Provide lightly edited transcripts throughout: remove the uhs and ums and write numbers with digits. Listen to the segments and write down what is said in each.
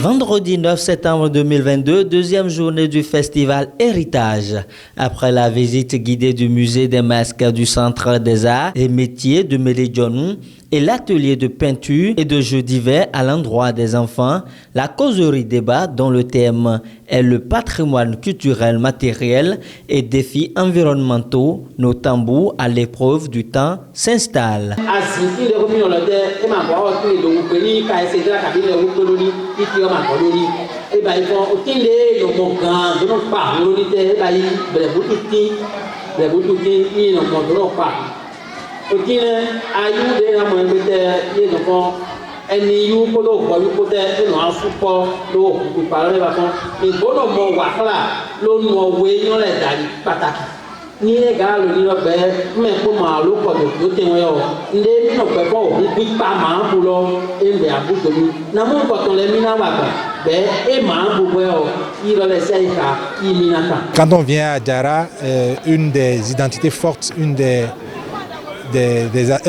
Vendredi 9 septembre 2022, deuxième journée du festival Héritage. Après la visite guidée du musée des masques du Centre des Arts et Métiers de Mélédionou et l'atelier de peinture et de jeux divers à l'endroit des enfants, la causerie débat dont le thème est le patrimoine culturel matériel et défis environnementaux, nos tambours à l'épreuve du temps s'installe. Quand on vient à Djara, une des identités fortes, un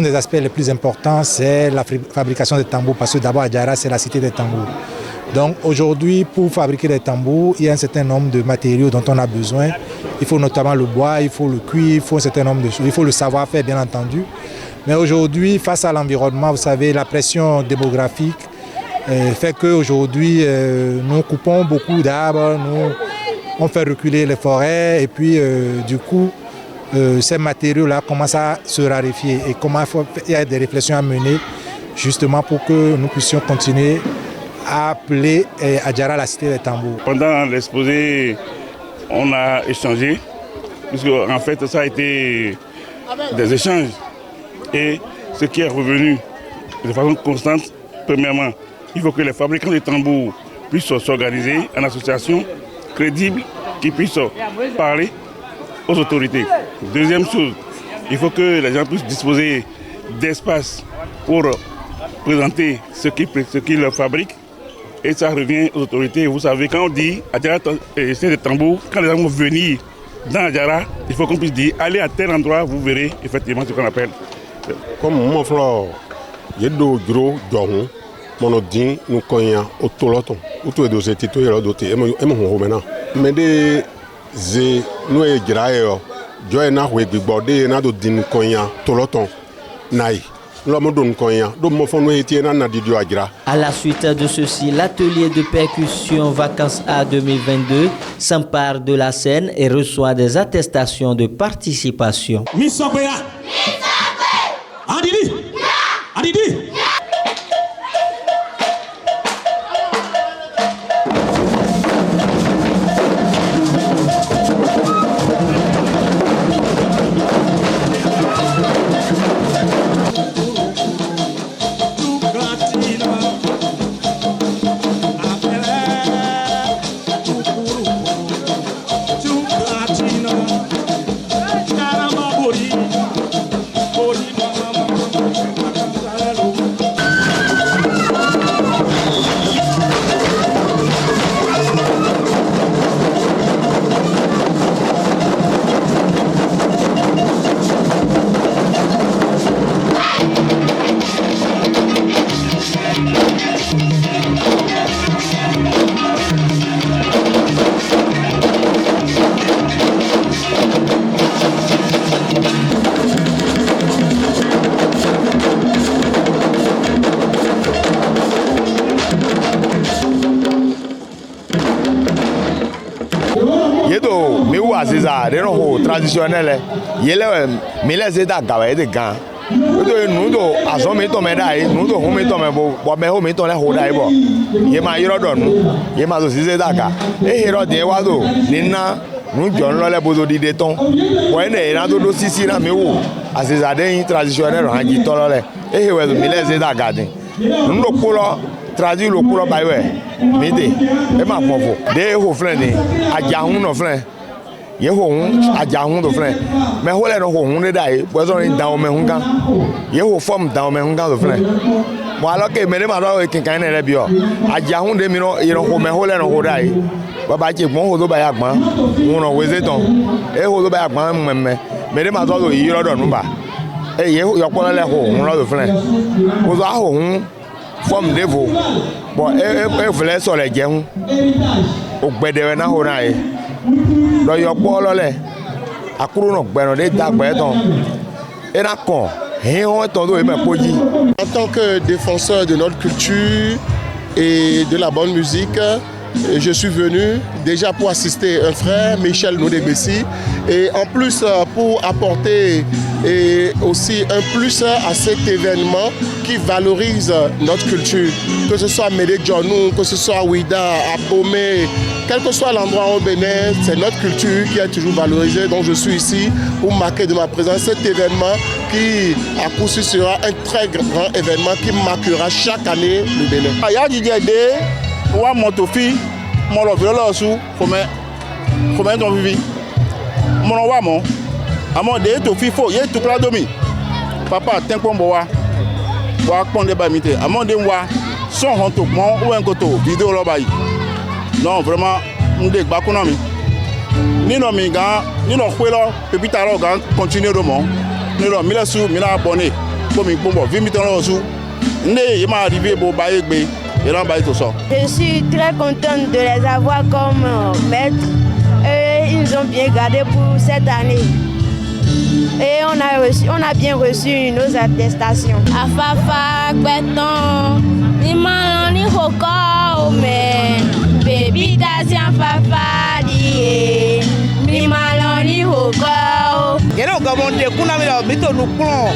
des aspects les plus importants, c'est la fabrication des tambours, parce que d'abord à Djara, c'est la cité des tambours. Donc aujourd'hui, pour fabriquer des tambours, il y a un certain nombre de matériaux dont on a besoin. Il faut notamment le bois, il faut le cuir, il faut un certain nombre de choses. Il faut le savoir-faire, bien entendu. Mais aujourd'hui, face à l'environnement, vous savez, la pression démographique fait qu'aujourd'hui, nous coupons beaucoup d'arbres, on fait reculer les forêts et puis du coup, ces matériaux-là commencent à se raréfier. Et il y a des réflexions à mener justement pour que nous puissions continuer à appeler à Djara la cité des tambours. Pendant l'exposé, on a échangé, puisque en fait ça a été des échanges. Et ce qui est revenu de façon constante, premièrement, il faut que les fabricants de tambours puissent s'organiser en association crédible qui puissent parler aux autorités. Deuxième chose, il faut que les gens puissent disposer d'espace pour présenter ce qu'ils leur fabriquent. Et ça revient aux autorités. Vous savez, quand on dit Adjara c'est des tambours, quand les gens vont venir dans Adjara, il faut qu'on puisse dire allez à tel endroit, vous verrez effectivement ce qu'on appelle. Comme mon frère, il y a deux gros dons, mon din, nous connaissons au toloton, ou tout est dossier, tout est là, doté, et mon maintenant. Mais des nous et Djara, Joël n'a pas été bordé, n'a pas din connaissant toloton, naï. À la suite de ceci, l'atelier de percussion Vacances A 2022 s'empare de la scène et reçoit des attestations de participation. Traditionnel, il est mais les états de gants. Nous do azomi to medai, nous do homi to mebo, bobe homi to le hodai bo. Ye ma yiro don, ye ma so sise daka. E hero de wado, nina, nous jon lo le bozo di deton. Bo ene na do sisi na mewo. Asizade traditionnel hangi to lo le. E he we mi les états garden. Nous do polo traduit le polo baiwe. Mide, e ma fofo. De ho friend ni, ajahun no friend. Ye ho ajahun do friend me ho le no ho hun de dai bo so ni down me hun kan ye ho form down me hun kan do friend mo alo ke me de ma do kin kan ne bi o ajahun de mi no ye no ho me ho le no ho dai baba je gbon ho do ba ya gbon won no we se ton e ho do ba ya gbon me de ma do yi ro do nu ba e ye yo polo le ho hun lo do friend o so a ho hun forme de vous. Bon, et voulait sur les gens au Bédévena Honae. Dans your ball, à Kouron, Bernadette, Dagbeton, et à con. En tant que défenseur de notre culture et de la bonne musique, je suis venu déjà pour assister un frère, Michel Nodebessi, et en plus pour apporter et aussi un plus à cet événement qui valorise notre culture, que ce soit Médé Djonou, que ce soit Ouida, Abomey, quel que soit l'endroit au Bénin, c'est notre culture qui est toujours valorisée. Donc je suis ici pour marquer de ma présence cet événement qui à coup sûr sera un très grand événement qui marquera chaque année le Bénin. Wa motofi molo velo su come don vivi mono wa mo amo de to fifo ye to pladomi papa tempo mbo wa ponde ba mite amo de wa son hon to mo o en ko to video lo bayi non vraiment nde gba kuna mi nino mi ga nino kwelo pepita ro ga continue do mo nino mi la su mi na abonné ko mi pombo vi mi ton lo su nde ye ma arriver bo baye gbe. Je suis très contente de les avoir comme maîtres et ils nous ont bien gardé pour cette année. Et on a bien reçu nos attestations. Afafa, Beton, Niman, ni Hoko, mais baby Dacian Fafa, die, Niman, ni Hoko. Yeno gamonde kuna mila mito nuklon.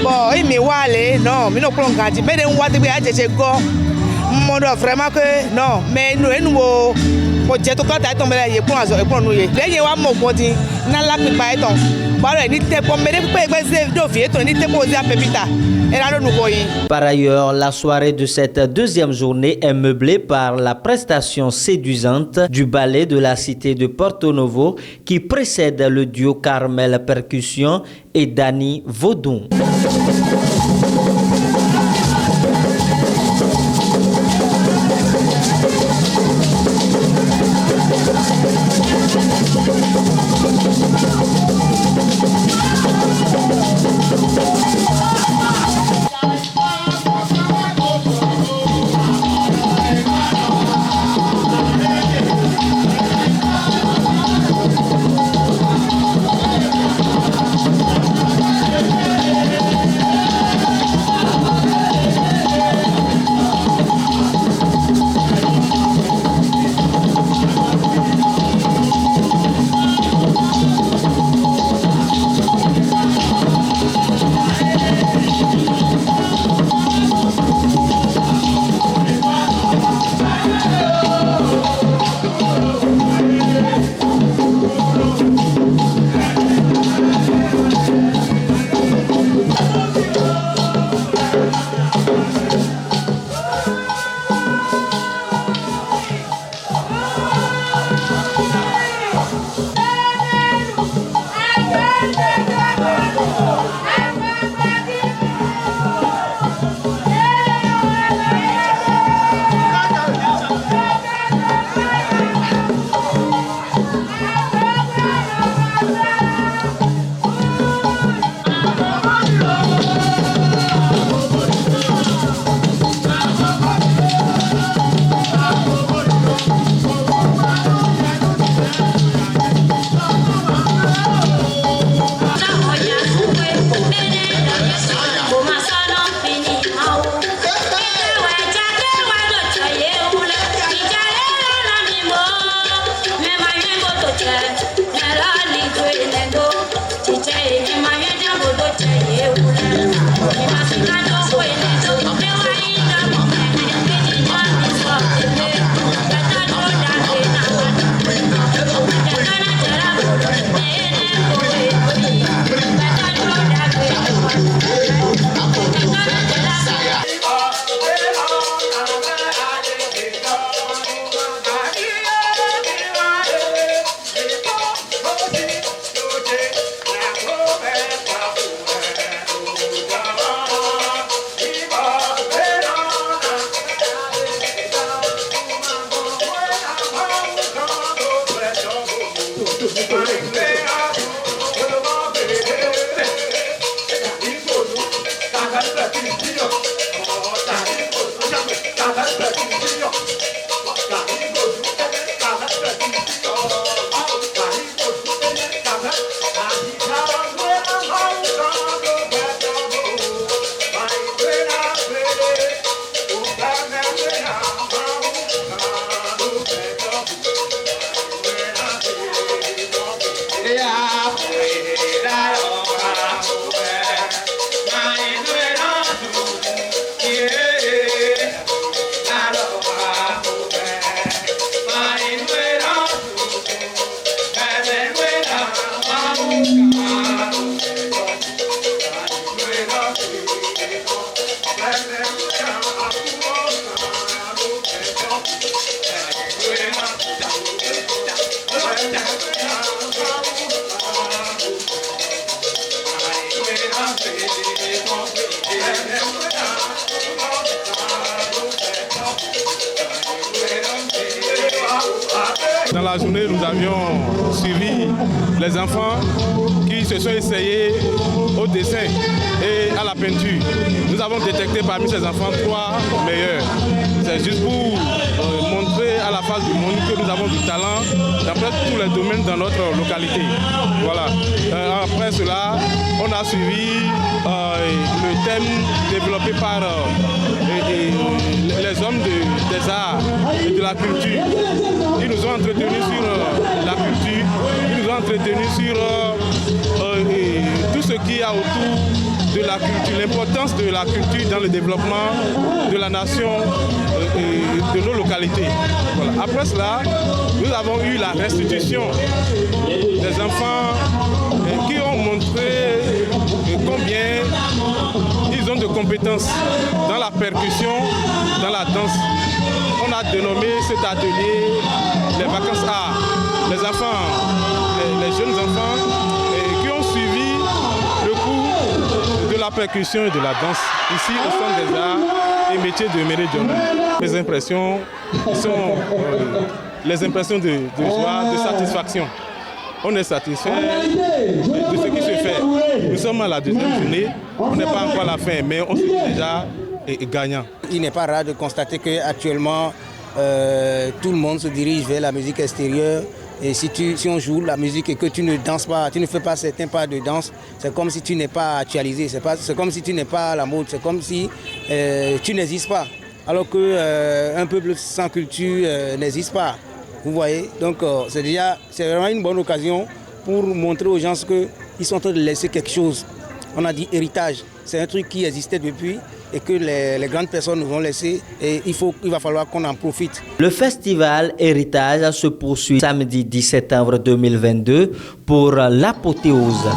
Bon, il me wale, non, mino klon kanti, mais on voit que je go. Mondo vraiment que non, mais nous pour dire tout quand tomber là il pour nous y les wa mo body na la pi pa eton balo ni te pour me pe do vie to ni te poser à pepita et là nous koyi. Par ailleurs, la soirée de cette deuxième journée est meublée par la prestation séduisante du ballet de la cité de Porto Novo qui précède le duo Carmel Percussion et Dani Vaudon. Dans la journée, nous avions suivi les enfants qui se sont essayés au dessin et à la peinture. Nous avons détecté parmi ces enfants 3 meilleurs. C'est juste pour montrer à la face du monde que nous avons du talent dans presque tous les domaines dans notre localité. Voilà. Après cela, on a suivi le thème développé par les hommes des arts et de la culture. Ils nous ont entretenus sur la culture, ils nous ont entretenus sur tout ce qu'il y a autour de la culture, l'importance de la culture dans le développement de la nation et de nos localités. Voilà. Après cela, nous avons eu la restitution des enfants qui ont montré combien ils ont de compétences dans la percussion, dans la danse. On a dénommé cet atelier les vacances arts. Les enfants, les jeunes enfants qui ont suivi le cours de la percussion et de la danse ici au Centre des Arts et Métiers de Méridional. Les impressions sont les impressions de joie, de satisfaction. On est satisfait de ce qui se fait. Nous sommes à la deuxième journée, on n'est pas encore à la fin, mais on se dit déjà gagnant. Il n'est pas rare de constater qu'actuellement, tout le monde se dirige vers la musique extérieure. Et si on joue la musique et que tu ne danses pas, tu ne fais pas certains pas de danse, c'est comme si tu n'es pas actualisé, c'est comme si tu n'es pas à la mode, c'est comme si tu n'existes pas. Alors qu'un peuple sans culture n'existe pas. Vous voyez, donc c'est vraiment une bonne occasion pour montrer aux gens qu'ils sont en train de laisser quelque chose. On a dit héritage, c'est un truc qui existait depuis et que les grandes personnes nous ont laissé et il va falloir qu'on en profite. Le festival Héritage se poursuit samedi 17 septembre 2022 pour l'apothéose.